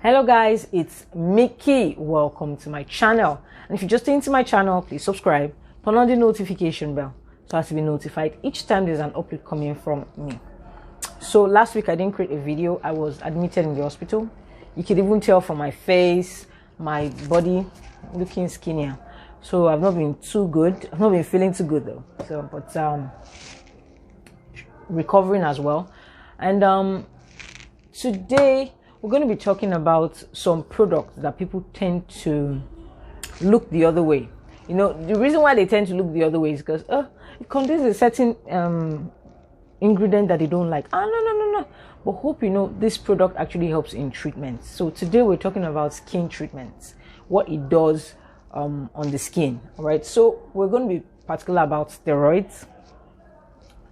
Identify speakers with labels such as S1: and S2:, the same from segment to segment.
S1: Hello guys, it's Mickey. Welcome to my channel. And if you're just into my channel, please subscribe, turn on the notification bell so as to be notified each time there's an upload coming from me. So last week I didn't create a video. I was admitted in the hospital. You can even tell from my face, my body looking skinnier. So I've not been too good. I've not been feeling too good though. But recovering as well. And today we're going to be talking about some products that people tend to look the other way. You know, the reason why they tend to look the other way is because it contains a certain ingredient that they don't like. No. But hope you know this product actually helps in treatments. So today we're talking about skin treatments, what it does on the skin. All right. So we're going to be particular about steroids,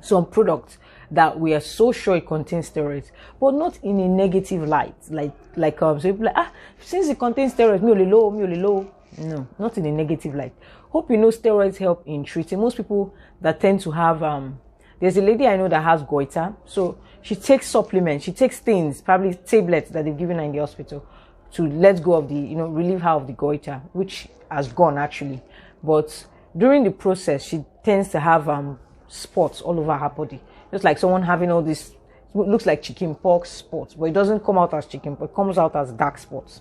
S1: some products that we are so sure it contains steroids, but not in a negative light. So people like, since it contains steroids, me low. No, not in a negative light. Hope you know steroids help in treating. Most people that tend to have, there's a lady I know that has goiter. So she takes supplements, she takes things, probably tablets that they've given her in the hospital to let go of the, relieve her of the goiter, which has gone actually. But during the process, she tends to have spots all over her body. Just like someone having all this, looks like chicken pox spots, but it doesn't come out as chicken pox, it comes out as dark spots.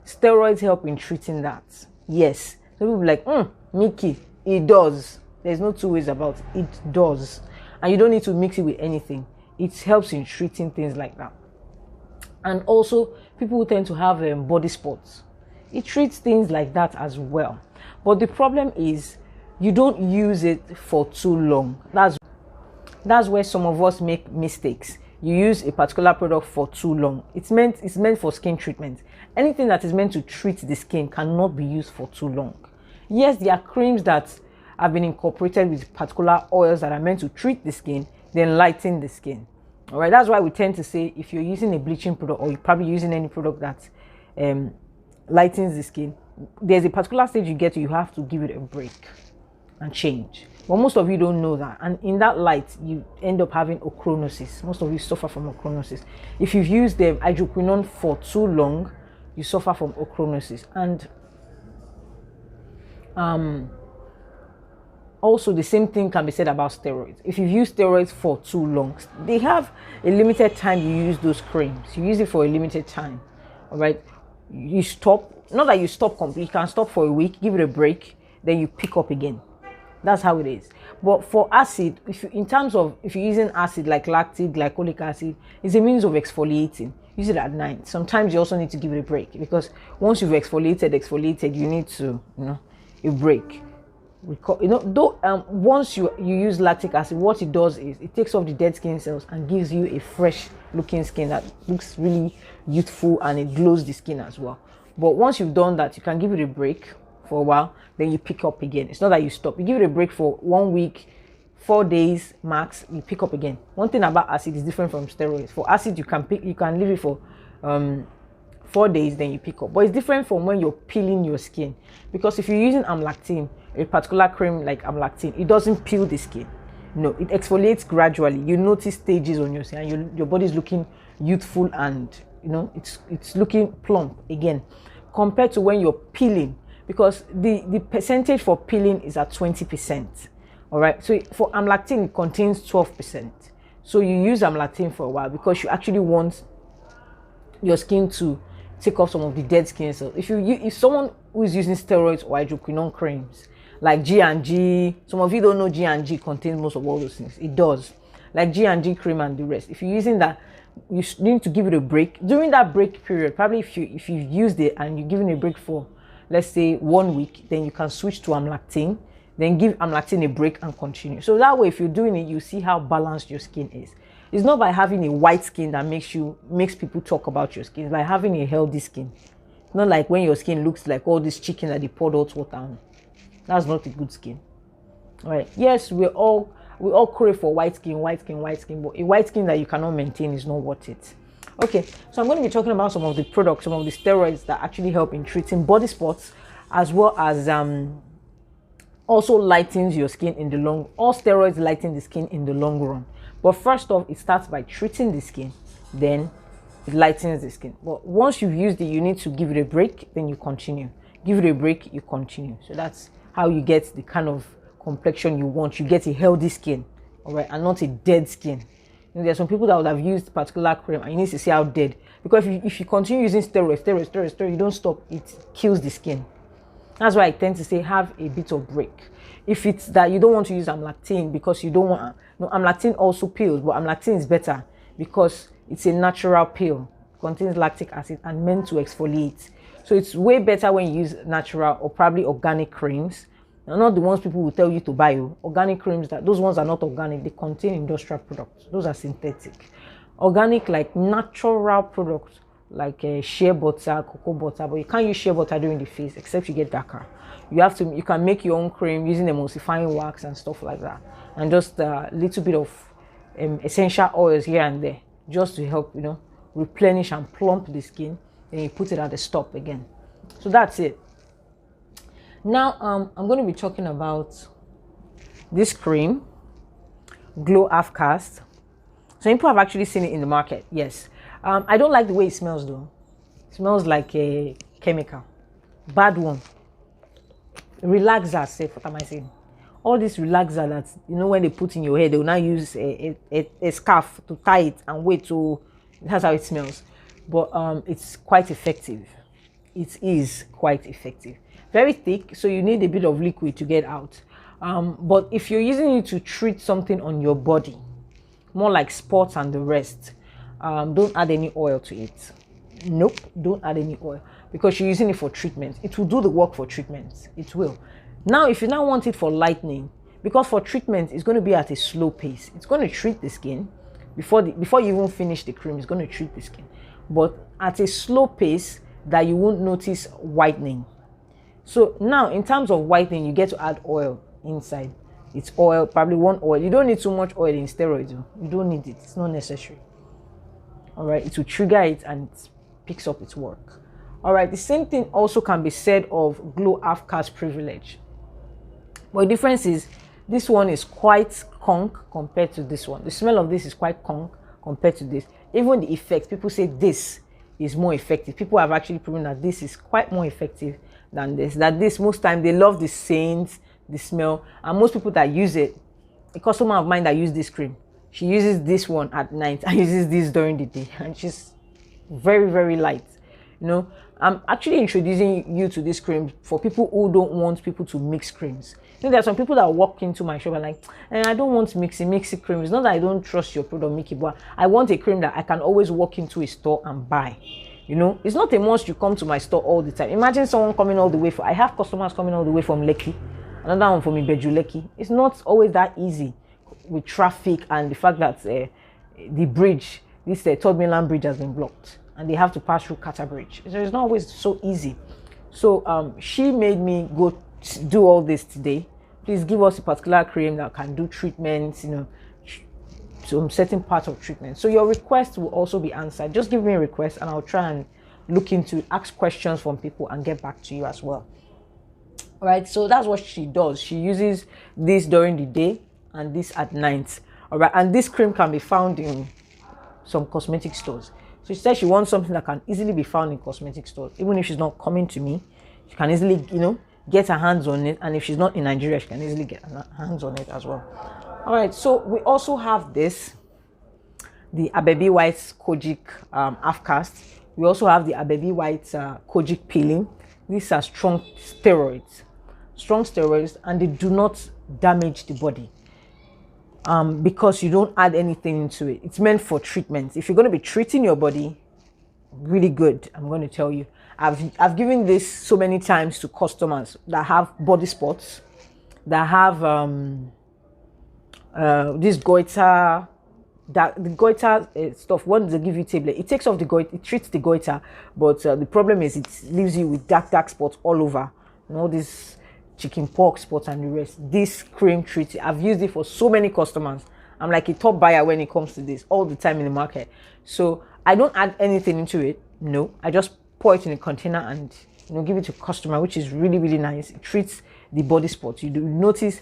S1: Steroids help in treating that. Yes. So people be like, Mickey, it does. There's no two ways about it. It does. And you don't need to mix it with anything. It helps in treating things like that. And also, people who tend to have body spots. It treats things like that as well. But the problem is, you don't use it for too long. That's where some of us make mistakes. You use a particular product for too long. It's meant for skin treatment. Anything that is meant to treat the skin cannot be used for too long. Yes, there are creams that have been incorporated with particular oils that are meant to treat the skin, then lighten the skin. All right, that's why we tend to say if you're using a bleaching product or you're probably using any product that lightens the skin, there's a particular stage you get to, you have to give it a break and change. But most of you don't know that, and in that light you end up having ochronosis. Most of you suffer from ochronosis. If you've used the hydroquinone for too long, you suffer from ochronosis. And also the same thing can be said about steroids. If you've used steroids for too long, they have a limited time you use those creams. You use it for a limited time. All right, you stop, not that you stop completely, you can stop for a week, give it a break, then you pick up again. That's how it is. But for acid, if you're using acid like lactic, glycolic acid, it's a means of exfoliating. Use it at night. Sometimes you also need to give it a break, because once you've exfoliated, you need to, a break. Once you use lactic acid, what it does is it takes off the dead skin cells and gives you a fresh looking skin that looks really youthful, and it glows the skin as well. But once you've done that, you can give it a break for a while, then you pick up again. It's not that you stop. You give it a break for 1 week, 4 days max, you pick up again. One thing about acid is different from steroids. For acid, you can leave it for 4 days, then you pick up. But it's different from when you're peeling your skin, because if you're using amlactin, a particular cream like amlactin, it doesn't peel the skin. No, it exfoliates gradually. You notice stages on your skin, and your body is looking youthful, and it's looking plump again, compared to when you're peeling. Because the percentage for peeling is at 20%. All right. So for amlactin, it contains 12%. So you use amlactin for a while because you actually want your skin to take off some of the dead skin cells. If someone who is using steroids or hydroquinone creams like G&G, some of you don't know G&G contains most of all those things. It does. Like G&G cream and the rest. If you're using that, you need to give it a break. During that break period, probably if you've used it and you're giving a break for, let's say, 1 week, then you can switch to amlactin, then give amlactin a break and continue. So that way, if you're doing it, you see how balanced your skin is. It's not by having a white skin that makes people talk about your skin. It's by having a healthy skin. It's not like when your skin looks like all this chicken that they poured hot water on. That's not a good skin. All right. Yes, we all crave for white skin, but a white skin that you cannot maintain is not worth it. Okay, so I'm going to be talking about some of the products, some of the steroids that actually help in treating body spots, as well as also lightens your skin in the long. All steroids lighten the skin in the long run. But first off, it starts by treating the skin, then it lightens the skin. But once you've used it, you need to give it a break, then you continue. Give it a break, you continue. So that's how you get the kind of complexion you want. You get a healthy skin, all right, and not a dead skin. You know, there are some people that would have used particular cream and you need to see how dead. Because if you continue using steroids, you don't stop, it kills the skin. That's why I tend to say have a bit of break. If it's that you don't want to use amlactin because you don't want, no, amlactin also pills, but amlactin is better because it's a natural pill, contains lactic acid and meant to exfoliate. So it's way better when you use natural or probably organic creams. Now, not the ones people will tell you to buy. Organic creams, that those ones are not organic, they contain industrial products. Those are synthetic. Organic, like natural products, like shea butter, cocoa butter, but you can't use shea butter during the face except you get darker. You can make your own cream using emulsifying wax and stuff like that, and just a little bit of essential oils here and there, just to help, you know, replenish and plump the skin. Then you put it at the stop again. So that's it. Now I'm going to be talking about this cream, Glow Half Cast. So people have actually seen it in the market. Yes. I don't like the way it smells though. It smells like a chemical. Bad one. Relaxer, say, what am I saying? All this relaxer that, you know, when they put in your hair, they will now use a scarf to tie it and wait to, that's how it smells. But it's quite effective. It is quite effective. Very thick, so you need a bit of liquid to get out. But if you're using it to treat something on your body, more like spots and the rest, don't add any oil to it. Nope, don't add any oil, because you're using it for treatment. It will do the work for treatment. It will. Now, if you now want it for lightening, because for treatment, it's going to be at a slow pace. It's going to treat the skin before you even finish the cream. It's going to treat the skin, but at a slow pace that you won't notice whitening. So now, in terms of whitening, you get to add oil inside. It's oil, probably one oil. You don't need too much oil in steroids. You don't need it. It's not necessary. All right, it will trigger it and it picks up its work. All right, the same thing also can be said of Glow Half Cast Privilege. But the difference is this one is quite conk compared to this one. The smell of this is quite conk compared to this. Even the effect, people say this is more effective. People have actually proven that this is quite more effective than this. That this, most time, they love the scent, the smell, and most people that use it, a customer of mine that used this cream, she uses this one at night and uses this during the day, and she's very, very light. You know, I'm actually introducing you to this cream for people who don't want people to mix creams. You know, there are some people that walk into my shop and like, I don't want mixy cream. It's not that I don't trust your product, Mickey, but I want a cream that I can always walk into a store and buy. You know, it's not a must you come to my store all the time. Imagine someone coming all the way I have customers coming all the way from Lekki, another one from Ibeju Lekki. It's not always that easy with traffic and the fact that the bridge, this Third Mainland Bridge, has been blocked and they have to pass through Kata Bridge. So it's not always so easy. So she made me go do all this today. Please give us a particular cream that can do treatments, you know, some certain part of treatment. So your request will also be answered. Just give me a request and I'll try and look into it, ask questions from people and get back to you as well. All right, so that's what she does. She uses this during the day and this at night. All right, and this cream can be found in some cosmetic stores. So she said she wants something that can easily be found in cosmetic stores. Even if she's not coming to me, she can easily, you know, get her hands on it. And if she's not in Nigeria, she can easily get her hands on it as well. All right, so we also have this, the Abebi White Kojic Half Cast. We also have the Abebi White Kojic Peeling. These are strong steroids, and they do not damage the body because you don't add anything into it. It's meant for treatment. If you're going to be treating your body, really good, I'm going to tell you. I've given this so many times to customers that have body spots, that have this goiter, that the goiter stuff. Once they give you tablet, it takes off the goiter, it treats the goiter, but the problem is it leaves you with dark spots all over, you know, this chicken pox spots and the rest. This cream treats it. I've used it for so many customers. I'm like a top buyer when it comes to this all the time in the market. So I don't add anything into it. No, I just pour it in a container and, you know, give it to a customer, which is really, really nice. It treats the body spots. You do notice,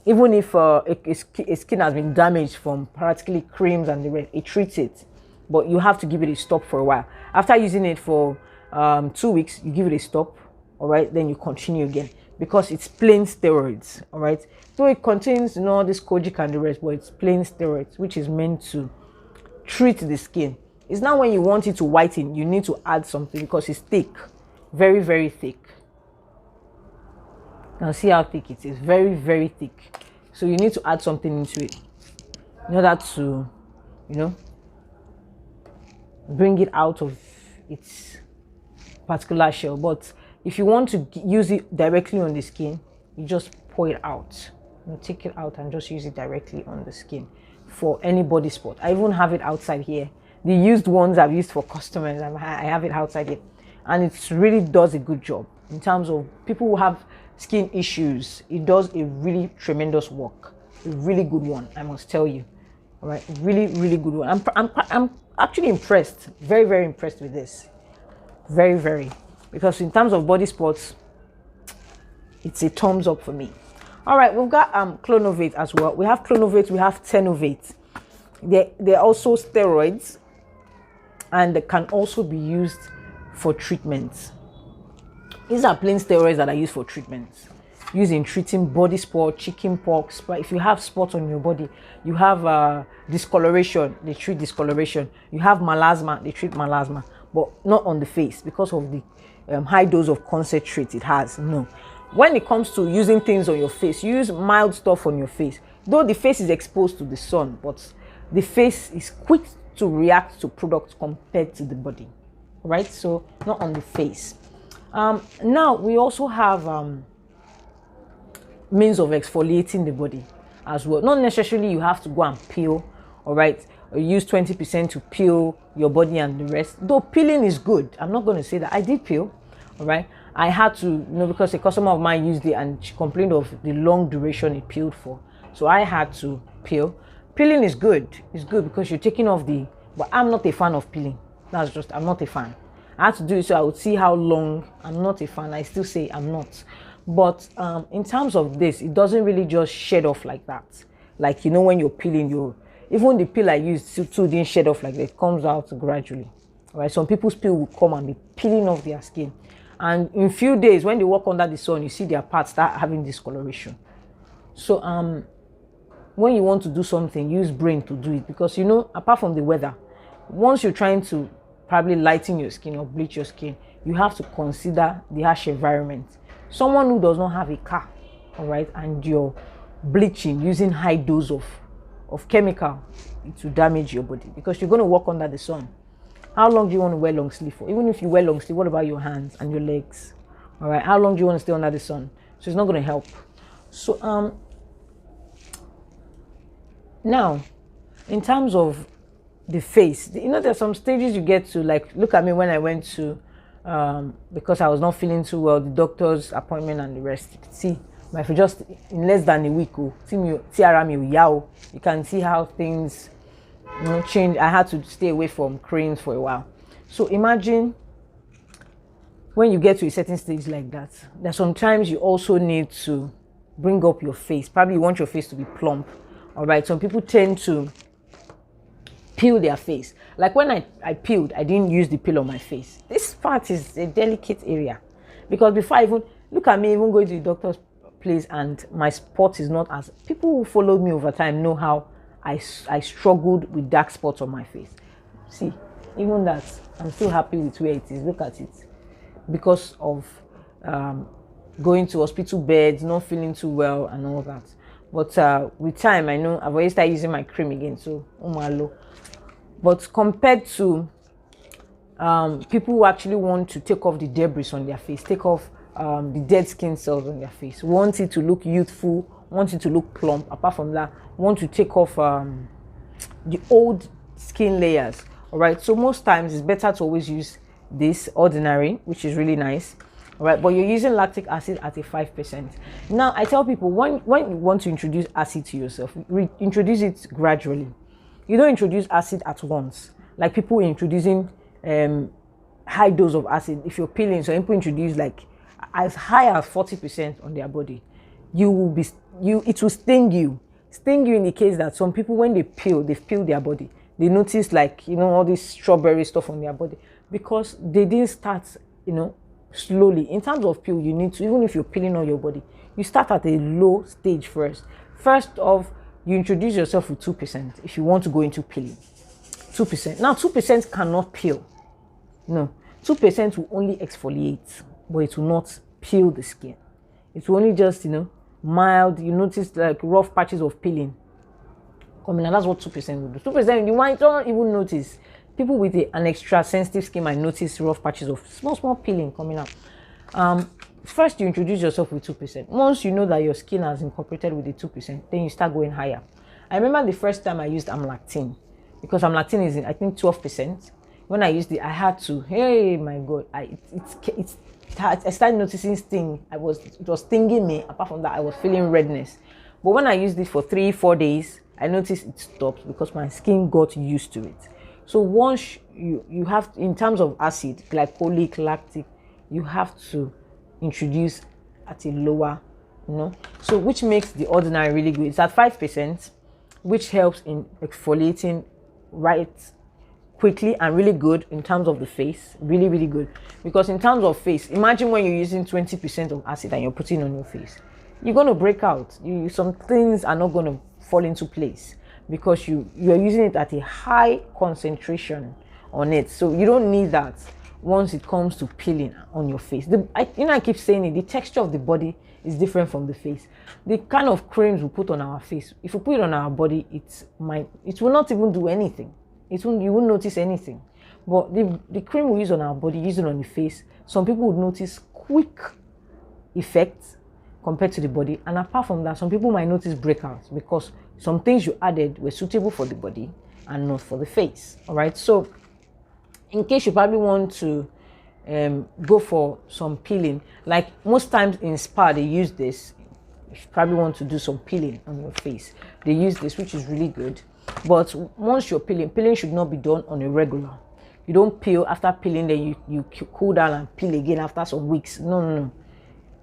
S1: even if a skin has been damaged from practically creams and the rest, it treats it. but you have to give it a stop for a while. After using it for 2 weeks, you give it a stop, all right, then you continue again, because it's plain steroids, all right. So it contains, you know, this kojic and the rest, but it's plain steroids, which is meant to treat the skin. It's not when you want it to whiten, you need to add something, because it's thick, very, very thick. Now see how thick it is, very, very thick. So you need to add something into it in order to, you know, bring it out of its particular shell. But if you want to use it directly on the skin, you just pour it out. You take it out and just use it directly on the skin for any body spot. I even have it outside here. The used ones I've used for customers, I have it outside here, and it really does a good job in terms of people who have skin issues. It does a really tremendous work, a really good one, I must tell you. All right, really, really good one. I'm actually impressed, very, very impressed with this, very, very, because in terms of body spots, it's a thumbs up for me. All right, we've got clonovate as well. We have clonovate, we have tenovate. They're also steroids, and they can also be used for treatments. These are plain steroids that are used for treatments, used in treating body spot, chicken pox. But if you have spots on your body, you have discoloration, they treat discoloration. You have melasma, they treat melasma, but not on the face because of the high dose of concentrate it has. No. When it comes to using things on your face, you use mild stuff on your face. Though the face is exposed to the sun, but the face is quick to react to products compared to the body, right? So not on the face. Now we also have means of exfoliating the body as well. Not necessarily you have to go and peel, all right? Or use 20% to peel your body and the rest. Though peeling is good, I'm not going to say that. I did peel, all right? I had to, you know, because a customer of mine used it and she complained of the long duration it peeled for. So I had to peel. Peeling is good. It's good because you're taking off the, but I'm not a fan of peeling. That's just, I'm not a fan. I had to do it so I would see how long. I'm not a fan. I still say I'm not. But in terms of this, it doesn't really just shed off like that. Like, you know, when you're peeling, even the peel I used to didn't shed off like that. It comes out gradually. All right. Some people's peel will come and be peeling off their skin. And in few days, when they walk under the sun, you see their parts start having discoloration. So when you want to do something, use brain to do it. Because, you know, apart from the weather, once you're trying to probably lighten your skin or bleach your skin, you have to consider the harsh environment. Someone who does not have a car, all right, and you're bleaching using high dose of chemical, it will damage your body because you're going to walk under the sun. How long do you want to wear long sleeve for? Even if you wear long sleeve, what about your hands and your legs? All right, how long do you want to stay under the sun? So it's not going to help. So now, in terms of the face, you know, there's some stages you get to, like, look at me when I went to, because I was not feeling too well, the doctor's appointment and the rest. You can see, my face just in less than a week, you can see how things, you know, change. I had to stay away from creams for a while. So imagine when you get to a certain stage like that, that sometimes you also need to bring up your face. Probably you want your face to be plump. All right, some people tend to peel their face. Like when I peeled, I didn't use the peel on my face. This part is a delicate area because before I even look at me, even going to the doctor's place, and my spot is not as, people who followed me over time know how I struggled with dark spots on my face. See, even that, I'm still happy with where it is. Look at it. Because of going to hospital beds, not feeling too well and all that. But with time, I know I've already started using my cream again, so umalo. But compared to people who actually want to take off the debris on their face, take off the dead skin cells on their face, want it to look youthful, want it to look plump, apart from that, want to take off the old skin layers. All right, so most times it's better to always use this ordinary, which is really nice. All right, but you're using lactic acid at a 5%. Now, I tell people, when you want to introduce acid to yourself, introduce it gradually. You don't introduce acid at once. Like people introducing high dose of acid. If you're peeling, so people introduce like as high as 40% on their body. It will sting you. Sting you in the case that some people, when they peel, they've peeled their body. they notice, like, all this strawberry stuff on their body, because they didn't start, slowly. In terms of peel, you need to, even if you're peeling on your body, you start at a low stage first. First off, you introduce yourself with 2% if you want to go into peeling. 2%. Now, 2% cannot peel. No, 2% will only exfoliate, but it will not peel the skin. It will only just, mild. You notice like rough patches of peeling coming, and that's what 2% will do. 2%, you might not even notice. People with an extra sensitive skin might notice rough patches of small peeling coming out. First, you introduce yourself with 2%. Once you know that your skin has incorporated with the 2%, then you start going higher. I remember the first time I used amlactin, because amlactin is in, I think, 12%. When I used it, I had to, hey, my God, I started noticing sting. It was stinging me. Apart from that, I was feeling redness. But when I used it for 3-4 days, I noticed it stopped because my skin got used to it. So once you have, in terms of acid, glycolic, lactic, you have to introduce at a lower, so which makes the ordinary really good. It's at 5%, which helps in exfoliating right quickly and really good in terms of the face. Really good, because in terms of face, imagine when you're using 20% of acid and you're putting on your face, you're going to break out. Some things are not going to fall into place because you're using it at a high concentration on it. So you don't need that once it comes to peeling on your face. I keep saying it, the texture of the body is different from the face. The kind of creams we put on our face, if we put it on our body, it will not even do anything. You won't notice anything. But the cream we use on our body, use it on the face, some people would notice quick effects compared to the body. And apart from that, some people might notice breakouts because some things you added were suitable for the body and not for the face. All right. So in case you probably want to go for some peeling, like most times in spa, they use this. If you probably want to do some peeling on your face, they use this, which is really good. But once you're peeling should not be done on a regular. You don't peel after peeling, then you cool down and peel again after some weeks. No.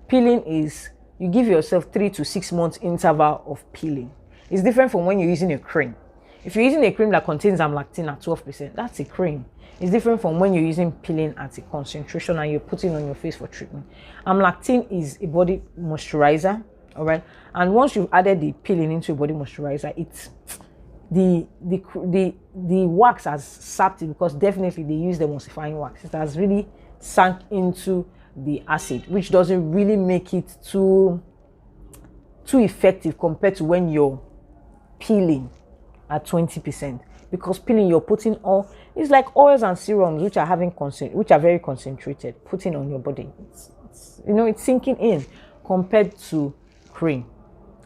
S1: Peeling is, you give yourself 3 to 6 months interval of peeling. It's different from when you're using a cream. If you're using a cream that contains amlactin at 12%, that's a cream. It's different from when you're using peeling at a concentration and you're putting on your face for treatment. Amlactin is a body moisturizer, all right? And once you've added the peeling into a body moisturizer, it's the wax has sapped it, because definitely they use the emulsifying wax. It has really sunk into the acid, which doesn't really make it too effective compared to when you're peeling at 20%. Because peeling, you're putting it's like oils and serums which are very concentrated, putting on your body. It's sinking in compared to cream.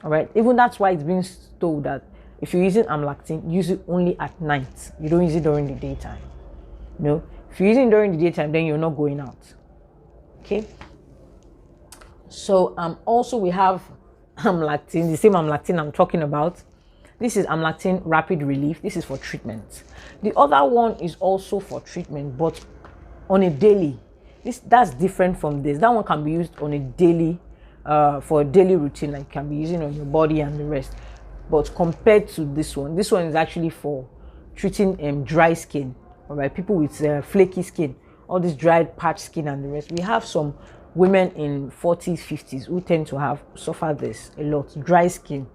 S1: All right. Even that's why it's being told that if you're using amlactin, use it only at night. You don't use it during the daytime. If you're using it during the daytime, then you're not going out. Okay. So also we have amlactin, the same amlactin I'm talking about. This is amlactin rapid relief. This is for treatment. The other one is also for treatment, but on a daily. That's different from this. That one can be used on a daily, for a daily routine, like you can be using on your body and the rest. But compared to this one is actually for treating dry skin. All right, people with flaky skin, all this dried patch skin and the rest. We have some women in 40s, 50s who tend to suffer this a lot. Dry skin.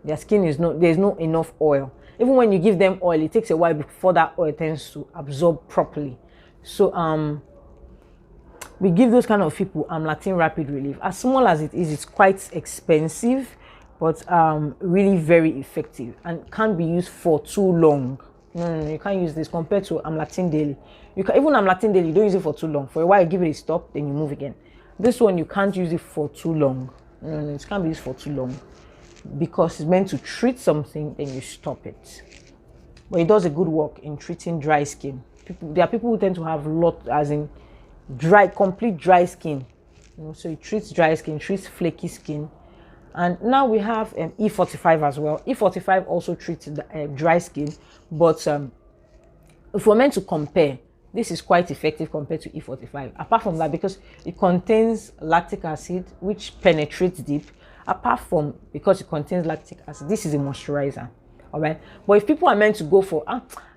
S1: Their skin there's not enough oil. Even when you give them oil, it takes a while before that oil tends to absorb properly. So we give those kind of people amlactin rapid relief. As small as it is, it's quite expensive, but really very effective and can't be used for too long. No, you can't use this compared to amlactin daily. Even amlactin daily, you don't use it for too long. For a while, you give it a stop, then you move again. This one, you can't use it for too long. No, it can't be used for too long, because it's meant to treat something, then you stop it. But it does a good work in treating dry skin. There are people who tend to have complete dry skin. So it treats dry skin, treats flaky skin. And now we have E45 as well. E45 also treats dry skin, but if we're meant to compare, this is quite effective compared to E45. Apart from that, because it contains lactic acid, which penetrates deep. Apart from, because it contains lactic acid, this is a moisturizer. All right. But if people are meant to go for,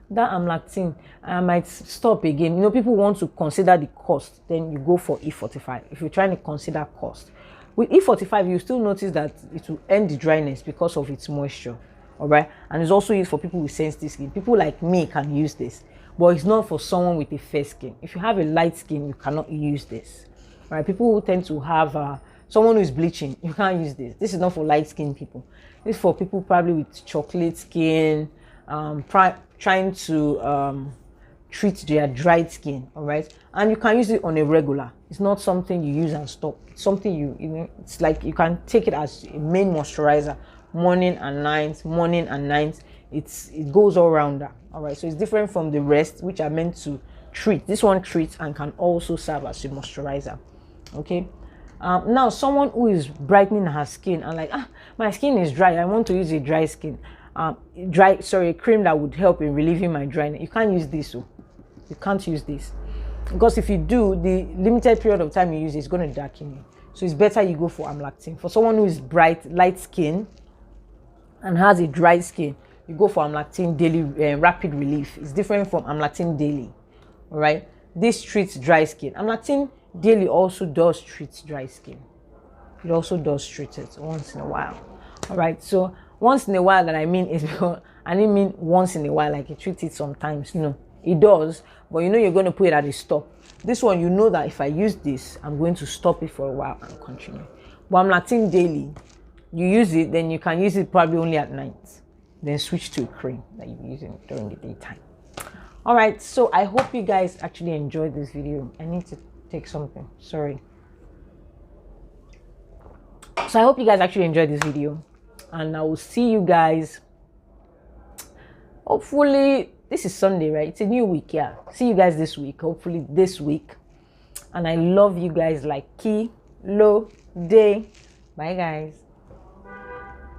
S1: that amlactin, I might stop again. You know, people want to consider the cost, then you go for E45 if you're trying to consider cost. With E45, you still notice that it will end the dryness because of its moisture. All right, and it's also used for people with sensitive skin. People like me can use this, but it's not for someone with a fair skin. If you have a light skin, you cannot use this. All right, people who tend to have someone who is bleaching, you can't use this. This is not for light skin people. This is for people probably with chocolate skin, trying to treat their dried skin. All right, and you can use it on a regular. It's not something you use and stop. It's something you know. It's like you can take it as a main moisturizer. Morning and night, morning and night. It goes all rounder. All right, so it's different from the rest, which are meant to treat. This one treats and can also serve as a moisturizer. Okay, now someone who is brightening her skin and like, my skin is dry, I want to use a dry skin, a cream that would help in relieving my dryness. You can't use this. So you can't use this, because if you do, the limited period of time you use is going to darken you. So it's better you go for amlactin. For someone who is bright, light skin and has a dry skin, you go for amlactin daily rapid relief. It's different from amlactin daily. All right, this treats dry skin. Amlactin daily also does treat dry skin. It also does treat it once in a while. All right, so once in a while that I mean is because I didn't mean once in a while like it treats it sometimes. No, it does, but you know you're going to put it at a stop. This one, you know that if I use this, I'm going to stop it for a while and continue. But amlactin daily, you use it, then you can use it probably only at night. Then switch to a cream that you're using during the daytime. All right, so I hope you guys actually enjoyed this video. I need to take something, sorry. So I hope you guys actually enjoyed this video, and I will see you guys hopefully. This is Sunday, right? It's a new week. Yeah, see you guys this week, hopefully this week. And I love you guys like key low day. Bye guys.